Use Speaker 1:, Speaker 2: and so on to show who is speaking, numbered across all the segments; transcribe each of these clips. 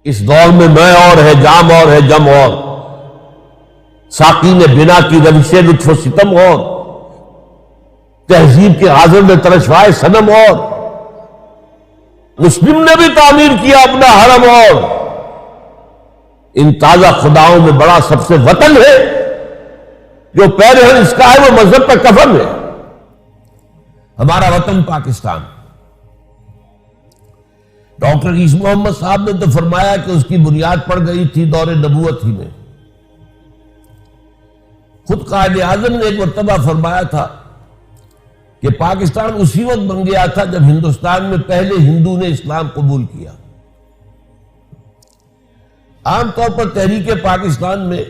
Speaker 1: اس دور میں میں اور ہے، جام اور ہے، جم اور، ساقی نے بنا کی روش لطف و ستم اور، تہذیب کے غازل میں ترشوائے صنم اور، مسلم نے بھی تعمیر کیا اپنا حرم اور، ان تازہ خداؤں میں بڑا سب سے وطن ہے، جو پیرہن اس کا ہے وہ مذہب کا کفن ہے۔ ہمارا وطن پاکستان، ڈاکٹر عیسی محمد صاحب نے تو فرمایا کہ اس کی بنیاد پڑ گئی تھی دور نبوت ہی میں۔ خود قائد اعظم نے ایک مرتبہ فرمایا تھا کہ پاکستان اسی وقت بن گیا تھا جب ہندوستان میں پہلے ہندو نے اسلام قبول کیا۔ عام طور پر تحریک پاکستان میں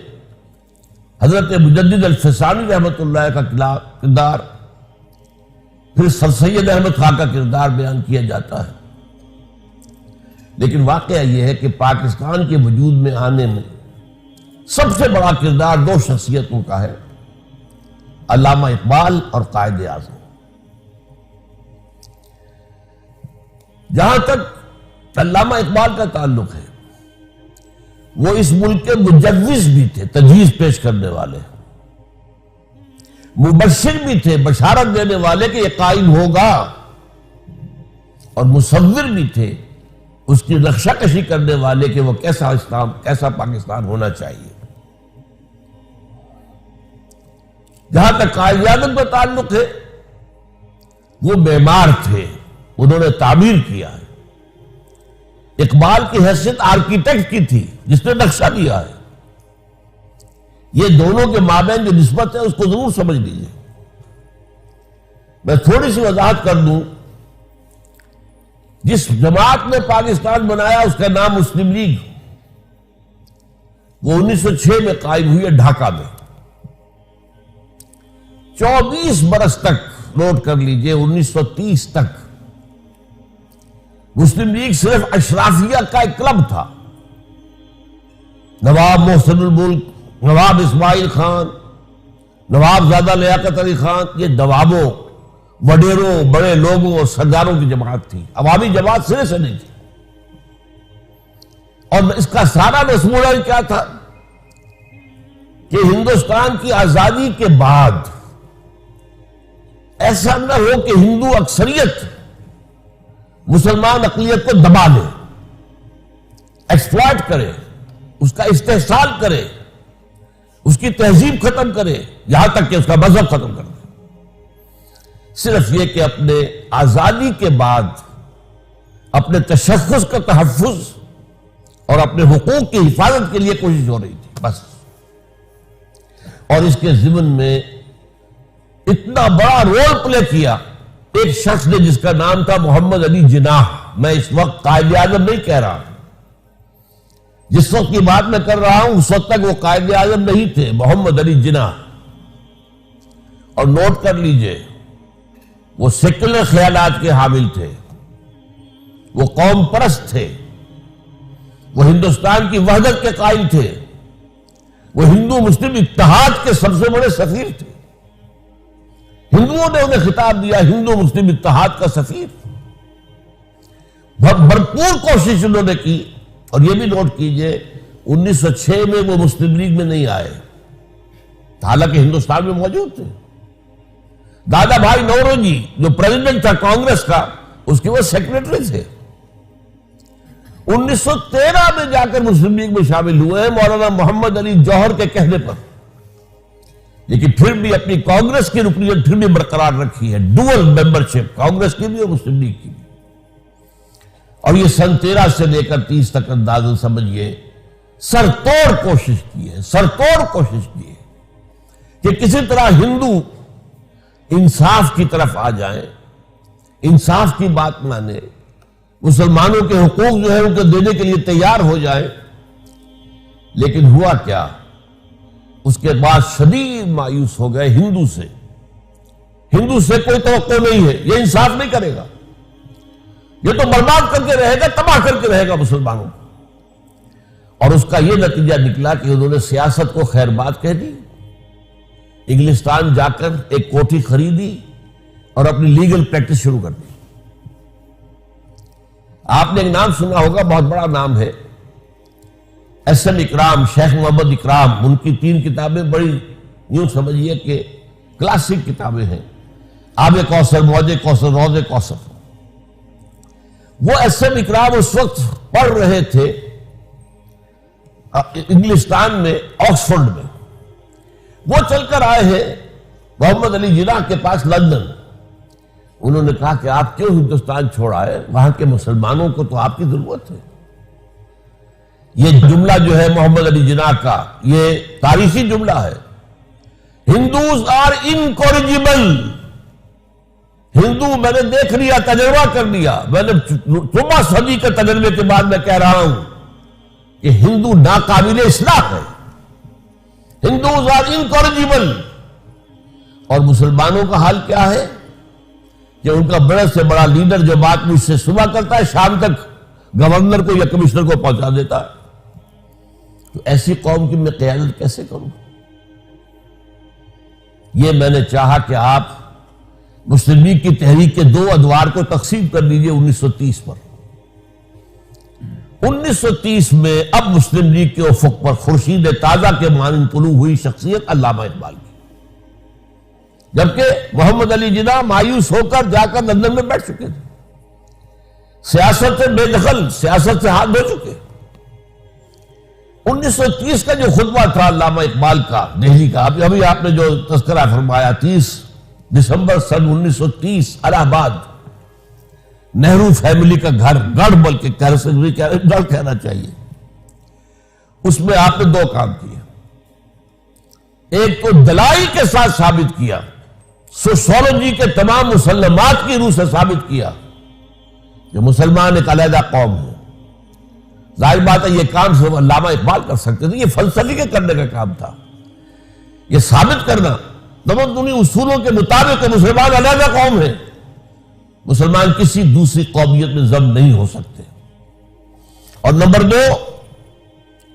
Speaker 1: حضرت مجدد الفسانی رحمۃ اللہ کا کردار، پھر سر سید احمد خان کا کردار بیان کیا جاتا ہے، لیکن واقعہ یہ ہے کہ پاکستان کے وجود میں آنے میں سب سے بڑا کردار دو شخصیتوں کا ہے، علامہ اقبال اور قائد اعظم۔ جہاں تک علامہ اقبال کا تعلق ہے، وہ اس ملک کے مجوز بھی تھے، تجویز پیش کرنے والے، مبشر بھی تھے، بشارت دینے والے کہ یہ قائم ہوگا، اور مصور بھی تھے، اس کی نقشہ کشی کرنے والے کہ وہ کیسا اسلام، کیسا پاکستان ہونا چاہیے۔ جہاں تک قائد اعظم کا تعلق ہے، وہ معمار تھے، انہوں نے تعمیر کیا ہے۔ اقبال کی حیثیت آرکیٹیکٹ کی تھی، جس نے نقشہ دیا ہے۔ یہ دونوں کے مابین جو نسبت ہے اس کو ضرور سمجھ لیجیے۔ میں تھوڑی سی وضاحت کر دوں، جس جماعت نے پاکستان بنایا اس کا نام مسلم لیگ، وہ 1906 میں قائم ہوئی ہے ڈھاکہ میں۔ 24 برس تک، نوٹ کر لیجئے، 1930 تک مسلم لیگ صرف اشرافیہ کا ایک کلب تھا۔ نواب محسن الملک، نواب اسماعیل خان، نواب زادہ لیاقت علی خان، یہ نوابوں، وڈیروں، بڑے لوگوں اور سرداروں کی جماعت تھی، عوامی جماعت سرے سے نہیں تھی۔ اور اس کا سارا مسموم کیا تھا کہ ہندوستان کی آزادی کے بعد ایسا نہ ہو کہ ہندو اکثریت مسلمان اقلیت کو دبا لے، ایکسپلائٹ کرے، اس کا استحصال کرے، اس کی تہذیب ختم کرے، یہاں تک کہ اس کا مذہب ختم کر دے۔ صرف یہ کہ اپنے آزادی کے بعد اپنے تشخص کا تحفظ اور اپنے حقوق کی حفاظت کے لیے کوشش ہو رہی تھی، بس۔ اور اس کے ضمن میں اتنا بڑا رول پلے کیا ایک شخص نے جس کا نام تھا محمد علی جناح۔ میں اس وقت قائد اعظم نہیں کہہ رہا، جس وقت کی بات میں کر رہا ہوں اس وقت تک وہ قائد اعظم نہیں تھے، محمد علی جناح۔ اور نوٹ کر لیجئے، وہ سیکولر خیالات کے حامل تھے، وہ قوم پرست تھے، وہ ہندوستان کی وحدت کے قائل تھے، وہ ہندو مسلم اتحاد کے سب سے بڑے سفیر تھے۔ ہندوؤں نے انہیں خطاب دیا ہندو مسلم اتحاد کا سفیر۔ بھرپور کوشش انہوں نے کی، اور یہ بھی نوٹ کیجئے 1906 میں وہ مسلم لیگ میں نہیں آئے، حالانکہ ہندوستان میں موجود تھے۔ دادا بھائی نوروجی جو پریزیڈنٹ تھا کانگریس کا، اس کے وہ سیکریٹری تھے۔ 1913 میں جا کر مسلم لیگ میں شامل ہوئے ہیں مولانا محمد علی جوہر کے کہنے پر، لیکن پھر بھی اپنی کانگریس کی رکنیت پھر بھی برقرار رکھی ہے، ڈوئل ممبرشپ، کانگریس کی بھی اور مسلم لیگ کی بھی۔ اور یہ سن 13 سے لے کر 30 تک اندازہ سمجھئے سر توڑ کوشش کی ہے، سر توڑ کوشش کی ہے کہ کسی طرح ہندو انصاف کی طرف آ جائیں، انصاف کی بات مانے، مسلمانوں کے حقوق جو ہے ان کو دینے کے لیے تیار ہو جائیں۔ لیکن ہوا کیا، اس کے بعد شدید مایوس ہو گئے ہندو سے۔ ہندو سے کوئی توقع نہیں ہے، یہ انصاف نہیں کرے گا، یہ تو برباد کر کے رہے گا، تباہ کر کے رہے گا مسلمانوں کو۔ اور اس کا یہ نتیجہ نکلا کہ انہوں نے سیاست کو خیر بات کہہ دی، انگلستان جا کر ایک کوٹھی خریدی اور اپنی لیگل پریکٹس شروع کر دی۔ آپ نے ایک نام سنا ہوگا، بہت بڑا نام ہے، ایس ایم اکرام، شیخ محمد اکرام، ان کی 3 کتابیں بڑی یوں سمجھیے کہ کلاسک کتابیں ہیں، آب کوثر، موج کوثر، روض کوثر۔ وہ ایس ایم اکرام اس وقت پڑھ رہے تھے انگلستان میں، آکسفورڈ میں۔ وہ چل کر آئے ہیں محمد علی جناح کے پاس لندن۔ انہوں نے کہا کہ آپ کیوں ہندوستان چھوڑ آئے؟ وہاں کے مسلمانوں کو تو آپ کی ضرورت ہے۔ یہ جملہ جو ہے محمد علی جناح کا، یہ تاریخی جملہ ہے۔ ہندوز آر انکورجیبل۔ ہندو میں نے دیکھ لیا، تجربہ کر لیا، میں نے 14 صدی کے تجربے کے بعد میں کہہ رہا ہوں کہ ہندو ناقابل اصلاح ہے۔ ہندوز آر انکورجیبل۔ اور مسلمانوں کا حال کیا ہے کہ ان کا بڑے سے بڑا لیڈر جو بات مجھ سے صبح کرتا ہے، شام تک گورنر کو یا کمشنر کو پہنچا دیتا ہے۔ تو ایسی قوم کی میں قیادت کیسے کروں؟ یہ میں نے چاہا کہ آپ مسلم لیگ کی تحریک کے 2 ادوار کو تقسیم کر لیجئے 1930 پر۔ 1930 میں اب مسلم لیگ کے افق پر خورشید تازہ کے مانند طلوع ہوئی شخصیت علامہ اقبال کی، جبکہ محمد علی جناح مایوس ہو کر جا کر لندن میں بیٹھ چکے تھے، سیاست سے بے دخل، سیاست سے ہاتھ دھو چکے۔ 1930 کا جو خطبہ تھا علامہ اقبال کا دہلی کا، ابھی آپ نے جو تذکرہ فرمایا، 30 دسمبر سن 1930 الہ آباد، نہرو فیملی کا گھر، گڑھ بلکہ گڑھ کہنا چاہیے۔ اس میں آپ نے 2 کام کیے۔ ایک تو دلائل کے ساتھ ثابت کیا، سوشولوجی کے تمام مسلمات کی روح سے ثابت کیا کہ مسلمان ایک علیحدہ قوم ہے۔ ظاہر بات ہے یہ کام صرف علامہ اقبال کر سکتے تھے، یہ فلسفی کے کرنے کا کام تھا۔ یہ ثابت کرنا تمدنی اصولوں کے مطابق کہ مسلمان علیحدہ قوم ہے، مسلمان کسی دوسری قومیت میں ضم نہیں ہو سکتے۔ اور نمبر 2،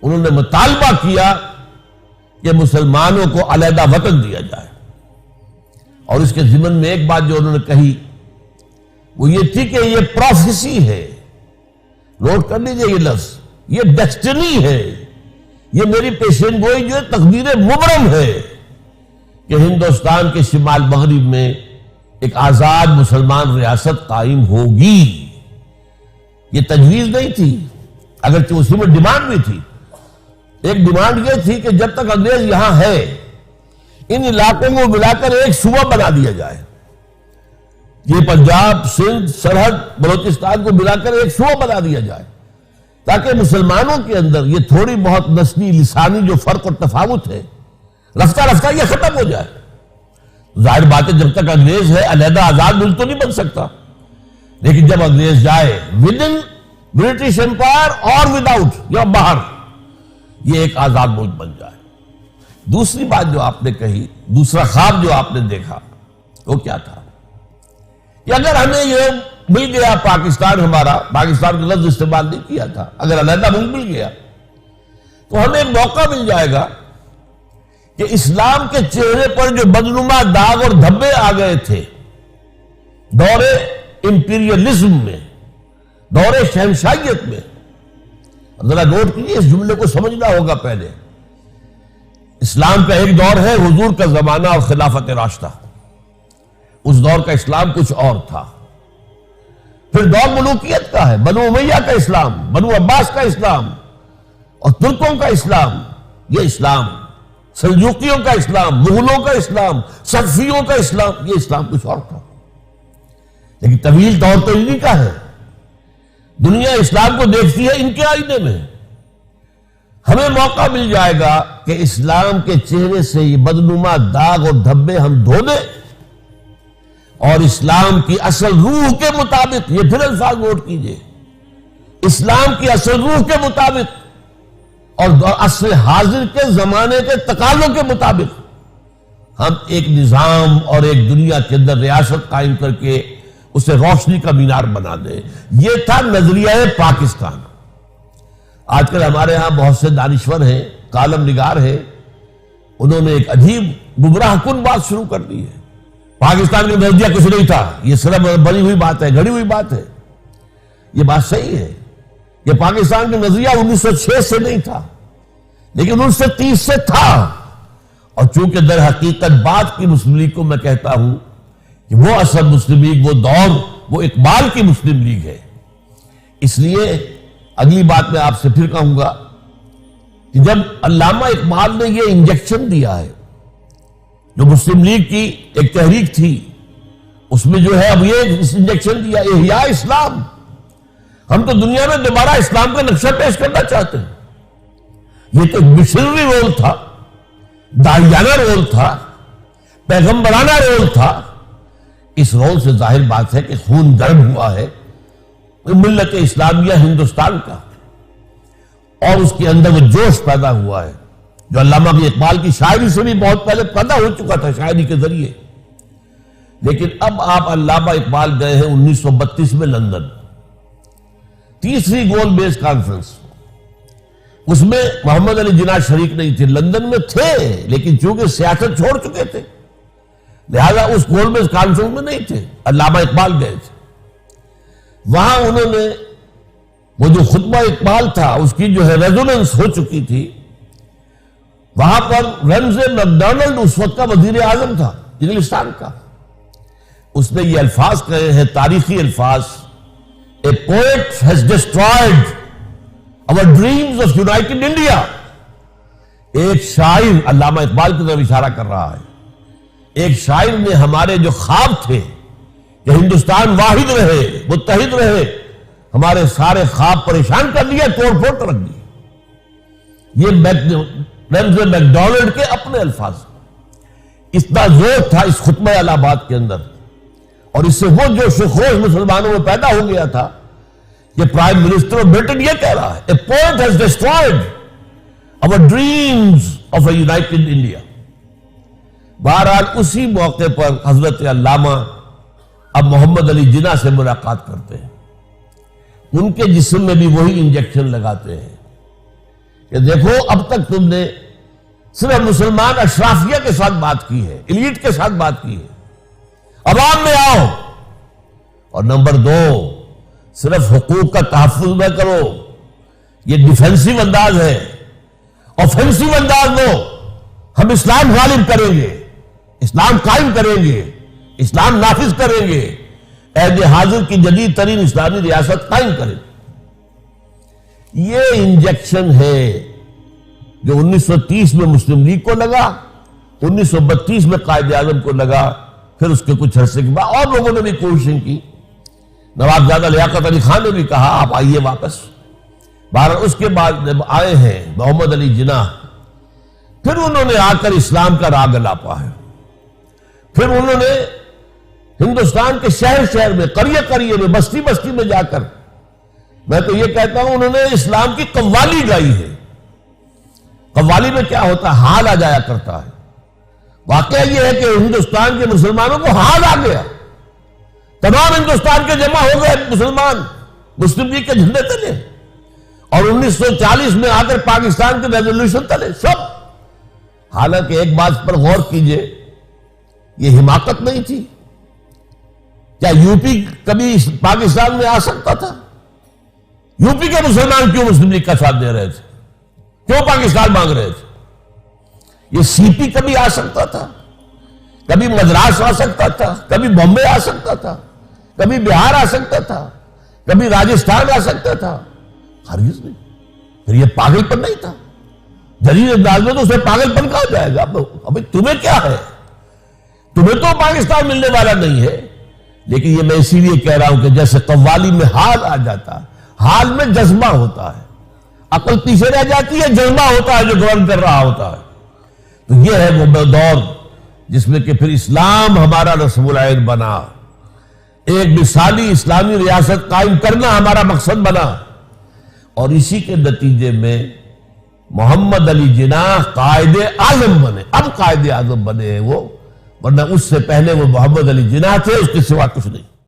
Speaker 1: انہوں نے مطالبہ کیا کہ مسلمانوں کو علیحدہ وطن دیا جائے۔ اور اس کے ضمن میں ایک بات جو انہوں نے کہی وہ یہ تھی کہ یہ پروفیسی ہے، نوٹ کر لیجئے یہ لفظ، یہ ڈیسٹنی ہے، یہ میری پیشین گوئی جو ہے تقدیر مبرم ہے کہ ہندوستان کے شمال مغرب میں ایک آزاد مسلمان ریاست قائم ہوگی۔ یہ تجویز نہیں تھی، اگرچہ اسی میں ڈیمانڈ بھی تھی۔ ایک ڈیمانڈ یہ تھی کہ جب تک انگریز یہاں ہے ان علاقوں کو ملا کر ایک صوبہ بنا دیا جائے، یہ پنجاب، سندھ، سرحد، بلوچستان کو ملا کر ایک صوبہ بنا دیا جائے، تاکہ مسلمانوں کے اندر یہ تھوڑی بہت نسلی لسانی جو فرق اور تفاوت ہے رفتہ رفتہ یہ ختم ہو جائے۔ ظاہر بات ہے جب تک انگریز ہے علیحدہ آزاد ملک تو نہیں بن سکتا، لیکن جب انگریز جائے ود ان برٹش امپائر اور ود آؤٹ یا باہر، یہ ایک آزاد ملک بن جائے۔ دوسری بات جو آپ نے کہی، دوسرا خواب جو آپ نے دیکھا وہ کیا تھا کہ اگر ہمیں یہ مل گیا پاکستان، ہمارا پاکستان کا لفظ استعمال نہیں کیا تھا، اگر علیحدہ ملک مل گیا تو ہمیں ایک موقع مل جائے گا کہ اسلام کے چہرے پر جو بدنما داغ اور دھبے آ گئے تھے دور امپیریلزم میں، دور شہنشاہیت میں، ذرا نوٹ کیجیے اس جملے کو سمجھنا ہوگا۔ پہلے اسلام کا ایک دور ہے حضور کا زمانہ اور خلافت راشدہ، اس دور کا اسلام کچھ اور تھا۔ پھر دور ملوکیت کا ہے، بنو امیہ کا اسلام، بنو عباس کا اسلام اور ترکوں کا اسلام، یہ اسلام، سلجوقیوں کا اسلام، مغلوں کا اسلام، صفویوں کا اسلام، یہ اسلام کچھ اور تھا۔ لیکن طویل دور تو انہی کا ہے، دنیا اسلام کو دیکھتی ہے ان کے آئینے میں۔ ہمیں موقع مل جائے گا کہ اسلام کے چہرے سے یہ بدنما داغ اور دھبے ہم دھو دیں اور اسلام کی اصل روح کے مطابق، یہ پھر الفاظ نوٹ کیجئے، اسلام کی اصل روح کے مطابق اور عصر حاضر کے زمانے کے تقاضوں کے مطابق ہم ایک نظام اور ایک دنیا کے اندر ریاست قائم کر کے اسے روشنی کا مینار بنا دے۔ یہ تھا نظریہ پاکستان۔ آج کل ہمارے ہاں بہت سے دانشور ہیں، کالم نگار ہیں، انہوں نے ایک عجیب گمراہ کن بات شروع کر دی ہے، پاکستان کا نظریہ کچھ نہیں تھا، یہ صرف بنی ہوئی بات ہے، گھڑی ہوئی بات ہے۔ یہ بات صحیح ہے کہ پاکستان کا نظریہ 1906 سے نہیں تھا، لیکن 1930 سے تھا، اور چونکہ در حقیقت بات کی مسلم لیگ کو میں کہتا ہوں کہ وہ اصل مسلم لیگ، وہ دور، وہ اقبال کی مسلم لیگ ہے. اس لیے اگلی بات میں آپ سے پھر کہوں گا کہ جب علامہ اقبال نے یہ انجیکشن دیا ہے، جو مسلم لیگ کی ایک تحریک تھی، اس میں جو ہے اب یہ انجیکشن دیا احیاء اسلام، ہم تو دنیا میں دوبارہ اسلام کا نقشہ پیش کرنا چاہتے ہیں. یہ تو مشنری رول تھا، داعیانہ رول تھا، پیغمبرانہ رول تھا. اس رول سے ظاہر بات ہے کہ خون گرم ہوا ہے ملت اسلامیہ ہندوستان کا، اور اس کے اندر وہ جوش پیدا ہوا ہے جو علامہ اقبال کی شاعری سے بھی بہت پہلے پیدا ہو چکا تھا، شاعری کے ذریعے. لیکن اب آپ علامہ اقبال گئے ہیں 1932 میں لندن، تیسری گول بیس کانفرنس. اس میں محمد علی جناح شریک نہیں تھے، لندن میں تھے لیکن چونکہ سیاست چھوڑ چکے تھے لہذا اس گول بیس کانفرنس میں نہیں تھے. علامہ اقبال گئے تھے. وہاں انہوں نے وہ جو خطبہ اقبال تھا اس کی جو ہے ریزوننس ہو چکی تھی. وہاں پر رمزے میکڈونلڈ اس وقت کا وزیر اعظم تھا انگلستان کا. اس نے یہ الفاظ کہے ہیں، تاریخی الفاظ، A poet has destroyed our dreams of united India. ایک شاعر، علامہ اقبال کی طرف اشارہ کر رہا ہے، ایک شاعر نے ہمارے جو خواب تھے کہ ہندوستان واحد رہے، متحد رہے، ہمارے سارے خواب پریشان کر دیا، توڑ پھوڑ کر رکھ دی. یہ رمز میکڈونلڈ کے اپنے الفاظ. اتنا زور تھا اس خطبہ الہ آباد کے اندر، اور اس سے وہ جو خروش مسلمانوں میں پیدا ہو گیا تھا کہ پرائم منسٹر آف برٹن یہ کہہ رہا ہے A poet has destroyed our dreams of a united India. بہرحال اسی موقع پر حضرت علامہ اب محمد علی جناح سے ملاقات کرتے ہیں. ان کے جسم میں بھی وہی انجیکشن لگاتے ہیں کہ دیکھو اب تک تم نے صرف مسلمان اشرافیہ کے ساتھ بات کی ہے، ایلیٹ کے ساتھ بات کی ہے، عوام میں آؤ. اور نمبر 2، صرف حقوق کا تحفظ نہ کرو، یہ ڈیفینسو انداز ہے، آفینسو انداز لو. ہم اسلام غالب کریں گے، اسلام قائم کریں گے، اسلام نافذ کریں گے، عہد حاضر کی جدید ترین اسلامی ریاست قائم کریں. یہ انجیکشن ہے جو 1930 میں مسلم لیگ کو لگا، 1932 میں قائد اعظم کو لگا، پھر اس کے کچھ عرصے کے بعد اور لوگوں نے بھی کوششیں کی. نوابزادہ لیاقت علی خان نے بھی کہا آپ آئیے واپس. بہرحال اس کے بعد جب آئے ہیں محمد علی جناح، پھر انہوں نے آ کر اسلام کا راگ الاپا ہے. پھر انہوں نے ہندوستان کے شہر شہر میں، قریہ قریہ میں، بستی بستی میں جا کر، میں تو یہ کہتا ہوں انہوں نے اسلام کی قوالی گائی ہے. قوالی میں کیا ہوتا ہے؟ حال آ جایا کرتا ہے. واقعہ یہ ہے کہ ہندوستان کے مسلمانوں کو حال آ گیا، تمام ہندوستان کے جمع ہو گئے مسلمان مسلم لیگ کے جھنڈے تلے، اور 1940 میں آ کر پاکستان کے ریزولوشن تلے سب. حالانکہ ایک بات پر غور کیجئے، یہ حماقت نہیں تھی. کیا یو پی کبھی پاکستان میں آ سکتا تھا؟ یو پی کے مسلمان کیوں مسلم لیگ کا ساتھ دے رہے تھے؟ کیوں پاکستان مانگ رہے تھے؟ یہ سی پی کبھی آ سکتا تھا، کبھی مدراس آ سکتا تھا، کبھی بامبے آ سکتا تھا، کبھی بہار آ سکتا تھا، کبھی راجستھان آ سکتا تھا. ہرگز نہیں. پھر یہ پاگل پن نہیں تھا. جدید انداز میں تو اسے پاگل پن کہا جائے گا. ابھی تمہیں کیا ہے؟ تمہیں تو پاکستان ملنے والا نہیں ہے. لیکن یہ میں اسی لیے کہہ رہا ہوں کہ جیسے قوالی میں حال آ جاتا ہے، حال میں جذبہ ہوتا ہے، عقل پیچھے رہ جاتی ہے، جذبہ ہوتا ہے جو گورن کر رہا ہوتا ہے. تو یہ ہے وہ دور جس میں کہ پھر اسلام ہمارا رسم العین بنا، ایک مثالی اسلامی ریاست قائم کرنا ہمارا مقصد بنا. اور اسی کے نتیجے میں محمد علی جناح قائد اعظم بنے. اب قائد اعظم بنے ہیں وہ، ورنہ اس سے پہلے وہ محمد علی جناح تھے، اس کے سوا کچھ نہیں.